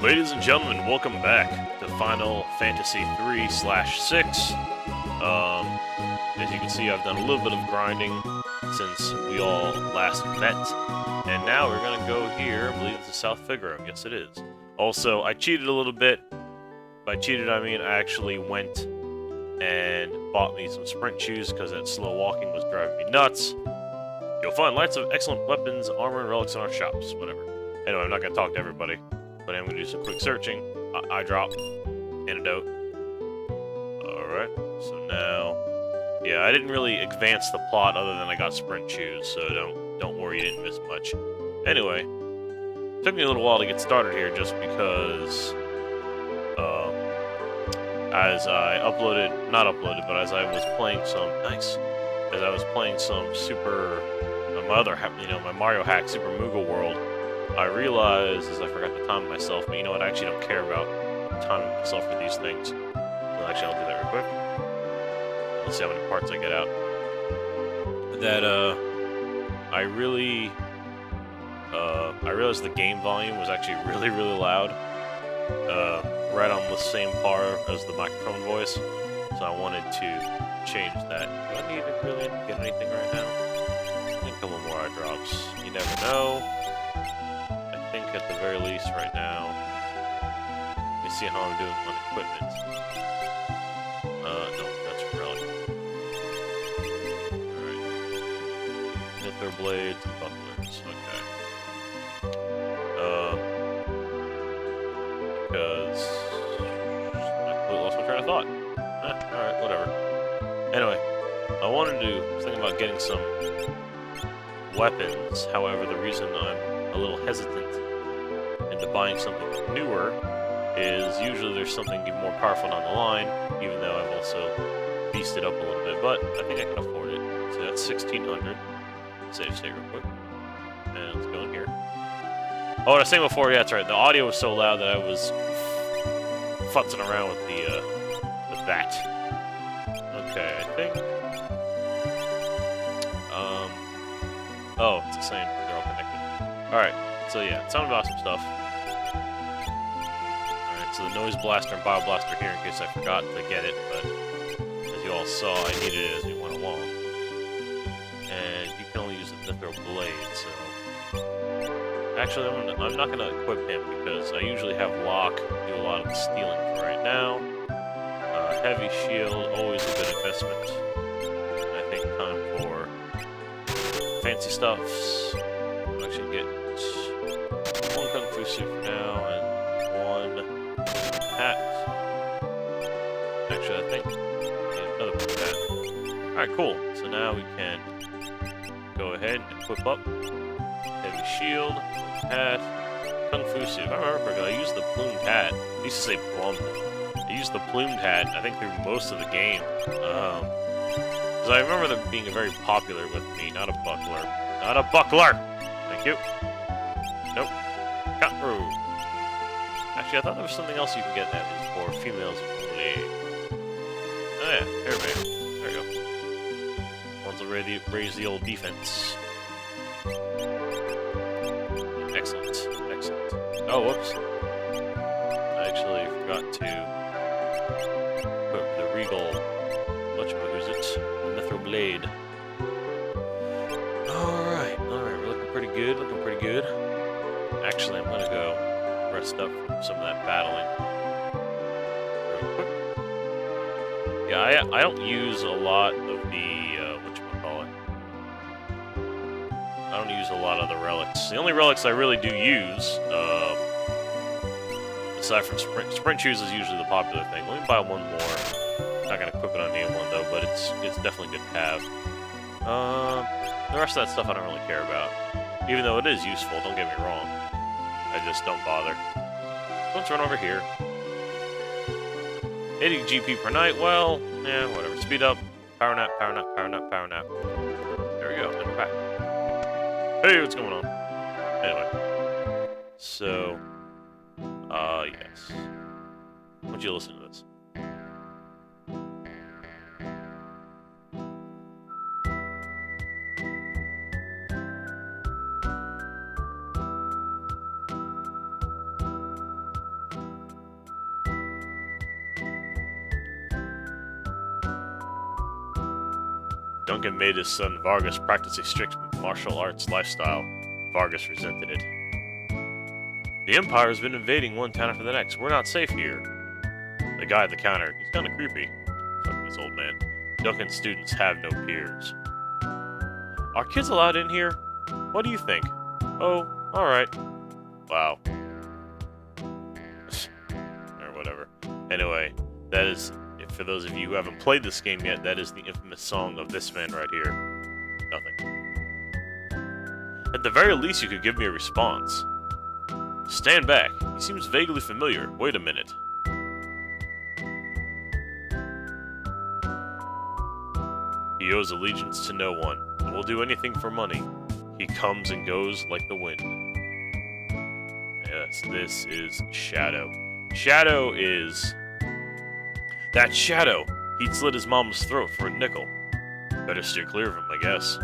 Ladies and gentlemen, welcome back to Final Fantasy 3/6. As you can see, I've done a little bit of grinding since we all last met, and now we're gonna go here. I believe it's South Figaro. Yes, it is. Also, I cheated a little bit. By cheated, I mean I actually went and bought me some sprint shoes because that slow walking was driving me nuts. You'll find lots of excellent weapons, armor, and relics in our shops. Whatever. Anyway, I'm not gonna talk to everybody. But I'm going to do some quick searching. Eye drop. Antidote. Alright, so now... Yeah, I didn't really advance the plot other than I got sprint shoes, so don't worry, you didn't miss much. Anyway, it took me a little while to get started here just because... as I but as I was playing some... Nice! As I was playing some Super... my Mario Hack Super Moogle World, I realized, as I forgot to time myself, but you know what, I actually don't care about timing myself for these things. So actually, I'll do that real quick. Let's see how many parts I get out. That, I realized the game volume was actually really, really loud. Right on the same par as the microphone voice. So I wanted to change that. Do I need to really get anything right now? I think a couple more eye drops. You never know. I think at the very least right now. Let me see how I'm doing on equipment. No, that's relic. Alright. Mither blades and bucklers, okay. Because I completely lost my train of thought. Alright, whatever. Anyway, I wanted to think about getting some weapons. However, the reason I'm a little hesitant into buying something newer is usually there's something even more powerful down the line, even though I've also beasted up a little bit, but I think I can afford it. So that's 1600. Save state real quick. And let's go in here. Oh, what I was saying before, yeah, that's right. The audio was so loud that I was futzing around with that. Okay, I think... oh, it's the same. They're all connected. Alright. So yeah, it sounded about some stuff. Alright, so the Noise Blaster and Bio Blaster here in case I forgot to get it, but as you all saw, I needed it as we went along. And you can only use the Mithril Blade, so... Actually, I'm not going to equip him because I usually have Locke do a lot of the stealing for right now. Heavy Shield, always a good investment. And I think time for fancy stuffs. I'll actually get one Kung Fu suit for now, and one hat. Actually, I think I need another blue hat. Alright, cool. So now we can go ahead and equip up. Heavy shield, hat, Kung Fu suit. If I remember correctly, I used the plumed hat. I used to say plumed. I used the plumed hat, I think, through most of the game. Because I remember them being very popular with me. Not a buckler. Not a buckler! Thank you. Nope. Cut-through. Actually, I thought there was something else you can get that is for females only. Oh yeah, here, there you go. One's already raise the old defense. Excellent, excellent. Oh, whoops. I actually forgot to put the Regal, the Mithril Blade. Alright, we're looking pretty good, Actually, I'm gonna go rest up from some of that battling real quick. Yeah, I don't use a lot of the, whatchamacallit. I don't use a lot of the relics. The only relics I really do use, aside from sprint shoes is usually the popular thing. Let me buy one more. Not gonna equip it on anyone though, but it's definitely good to have. The rest of that stuff I don't really care about. Even though it is useful, don't get me wrong. I just don't bother. Let's run over here. 80 GP per night, well, yeah, whatever. Speed up, power nap, power nap, power nap, power nap. There we go, and we're back. Hey, what's going on? Anyway. So, yes. Why don't you listen to this? Duncan made his son Vargas practice a strict martial arts lifestyle. Vargas resented it. The Empire has been invading one town after the next. We're not safe here. The guy at the counter, he's kind of creepy. Fuck this old man. Duncan's students have no peers. Are kids allowed in here? What do you think? Oh, alright. Wow. Or whatever. Anyway, that is, for those of you who haven't played this game yet, that is the infamous song of this man right here. Nothing. At the very least, you could give me a response. Stand back. He seems vaguely familiar. Wait a minute. He owes allegiance to no one, and will do anything for money. He comes and goes like the wind. Yes, this is Shadow. Shadow is... That Shadow! He'd slit his mama's throat for a nickel. Better steer clear of him, I guess.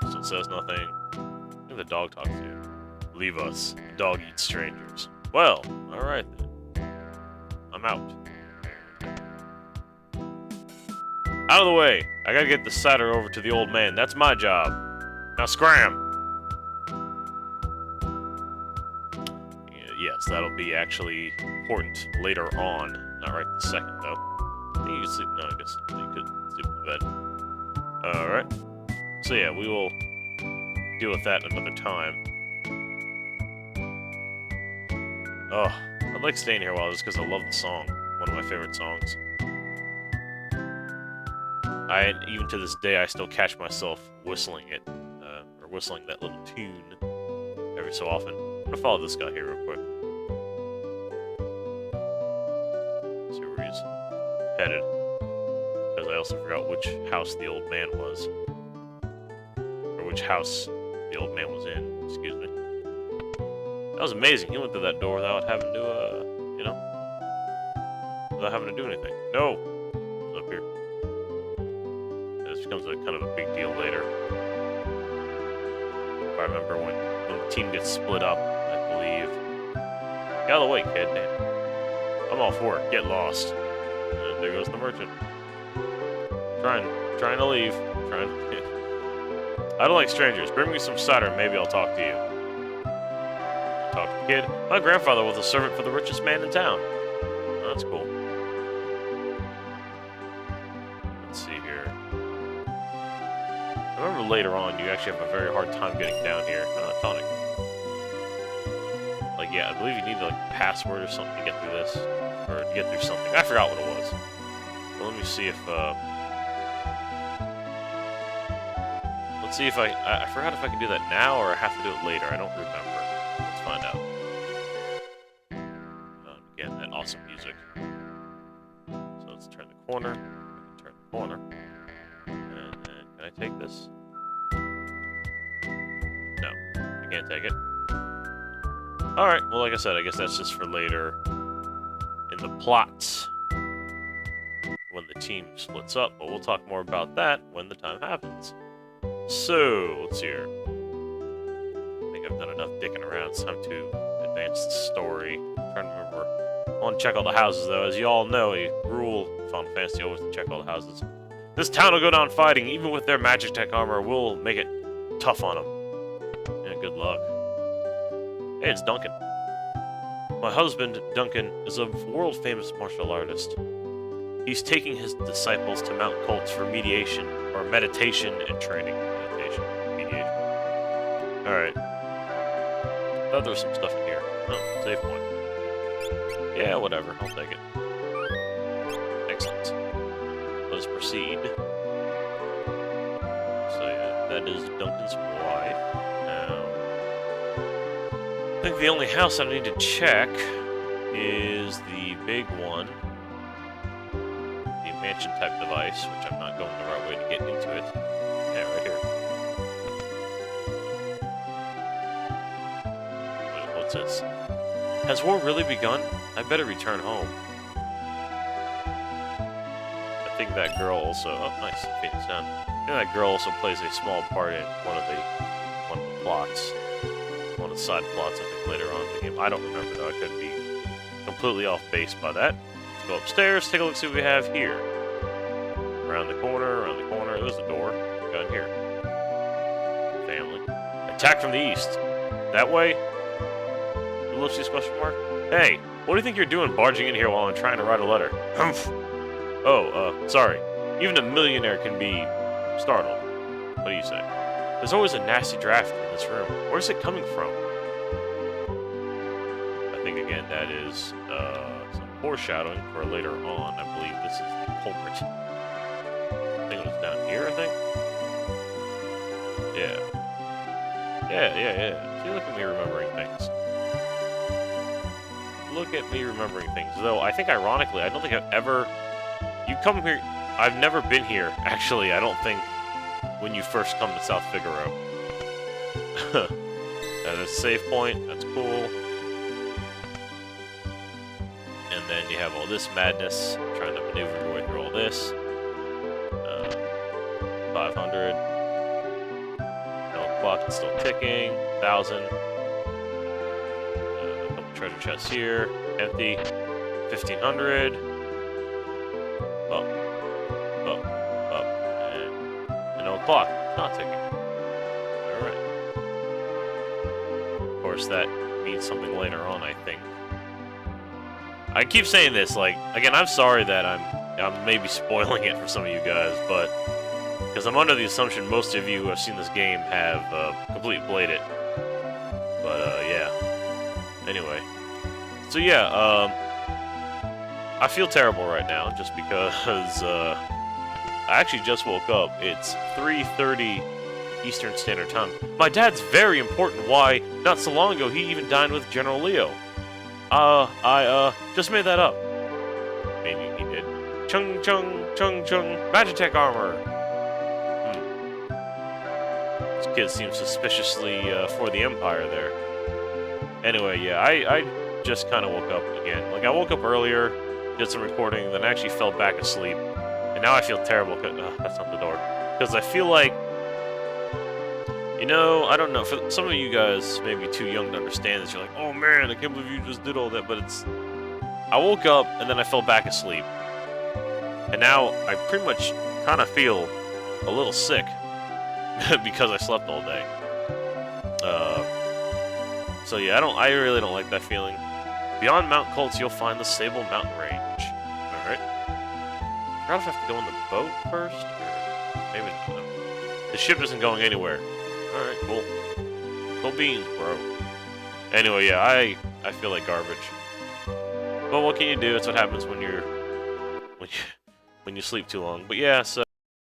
Still says nothing. Maybe the dog talks to you. Leave us. The dog eats strangers. Well, alright then. I'm out. Out of the way! I gotta get the cider over to the old man. That's my job. Now scram! Yes, that'll be actually important later on. Not right this second, though. I think you can sleep. No, I guess you could sleep in bed. Alright. So yeah, we will deal with that another time. Oh, I like staying here a while just because I love the song. One of my favorite songs. Even to this day, I still catch myself whistling it, or whistling that little tune every so often. I'm gonna follow this guy here real quick. See where he's headed. Because I also forgot which house the old man was. Or which house the old man was in, excuse me. That was amazing. He went through that door without having to, you know, without having to do anything. No! It was up here. This becomes a kind of a big deal later. If I remember when the team gets split up, I believe. Get out of the way, kid. Damn. I'm all for it. Get lost. And there goes the merchant. Trying to leave. I don't like strangers. Bring me some cider and maybe I'll talk to you. Talk to the kid. My grandfather was a servant for the richest man in town. Oh, that's cool. Let's see here. I remember later on you actually have a very hard time getting down here. Tonic. Like, yeah, I believe you need like a password or something to get through this. Or to get through something. I forgot what it was. But let me see if, let's see if I forgot if I can do that now or I have to do it later. I don't remember. Let's find out. Again, that awesome music. So let's turn the corner. Turn the corner. And then, can I take this? No, I can't take it. Alright, well, like I said, I guess that's just for later in the plot when the team splits up, but we'll talk more about that when the time happens. So, let's see here. I think I've done enough dicking around. It's time to advance the story. I'm trying to remember. I want to check all the houses, though. As you all know, a rule in Final Fantasy always to check all the houses. This town will go down fighting. Even with their magic tech armor, we'll make it tough on them. Yeah, good luck. Hey, it's Duncan. My husband, Duncan, is a world-famous martial artist. He's taking his disciples to Mount Colts for meditation, or meditation and training. Mediation. Alright. Thought there was some stuff in here. Oh, save point. Yeah, whatever. I'll take it. Excellent. Let us proceed. So yeah, that is Duncan's wife. Now, I think the only house I need to check is the big one. The mansion-type device, which I'm not going the right way to get into it. Yeah, right here. What's this? Has war really begun? I better return home. I think that girl also... Oh, nice. Phoenix down. I think that girl also plays a small part in one of the plots. One of the side plots, I think, later on in the game. I don't remember, though. I could be completely off base by that. Let's go upstairs, take a look, see what we have here. Around the corner, around the corner. There's a door. Got in here. Family. Attack from the east. That way? Ellipses question mark? Hey, what do you think you're doing barging in here while I'm trying to write a letter? Humph. Oh, sorry. Even a millionaire can be startled. What do you say? There's always a nasty draft in this room. Where's it coming from? I think, again, that is some foreshadowing for later on. I believe this is the culprit. I think it was down here, I think? Yeah. See, look at me remembering things. Look at me remembering things. Though, I think, ironically, I don't think I've ever... You come here... I've never been here, actually, I don't think, when you first come to South Figaro. That is a save point. That's cool. And then you have all this madness, trying to maneuver your way through all this. 500. No clock, it's still ticking. 1,000. A couple treasure chests here. Empty. 1,500. Up. And no clock. It's not ticking. Alright. Of course, that means something later on, I think. I keep saying this, like, again, I'm sorry that I'm maybe spoiling it for some of you guys, but because I'm under the assumption most of you who have seen this game have completely played it. But yeah. Anyway, so yeah, I feel terrible right now just because I actually just woke up. It's 3:30 Eastern Standard Time. My dad's very important. Why? Not so long ago, he even dined with General Leo. I just made that up. Maybe he did. Chung, Magitech armor! This kid seems suspiciously, for the Empire there. Anyway, yeah, I just kind of woke up again. Like, I woke up earlier, did some recording, then actually fell back asleep. And now I feel terrible, that's not the door. Because I feel like, you know, I don't know, for some of you guys may be too young to understand this. You're like, oh man, I can't believe you just did all that, but it's... I woke up, and then I fell back asleep. And now, I pretty much kind of feel a little sick, because I slept all day. So yeah, I really don't like that feeling. Beyond Mount Colts, you'll find the Sable Mountain Range. Alright. I forgot if I have to go on the boat first, or maybe not. The ship isn't going anywhere. Alright, cool. Cool beans, bro. Anyway, yeah, I feel like garbage. But what can you do? It's what happens when you sleep too long. But yeah, so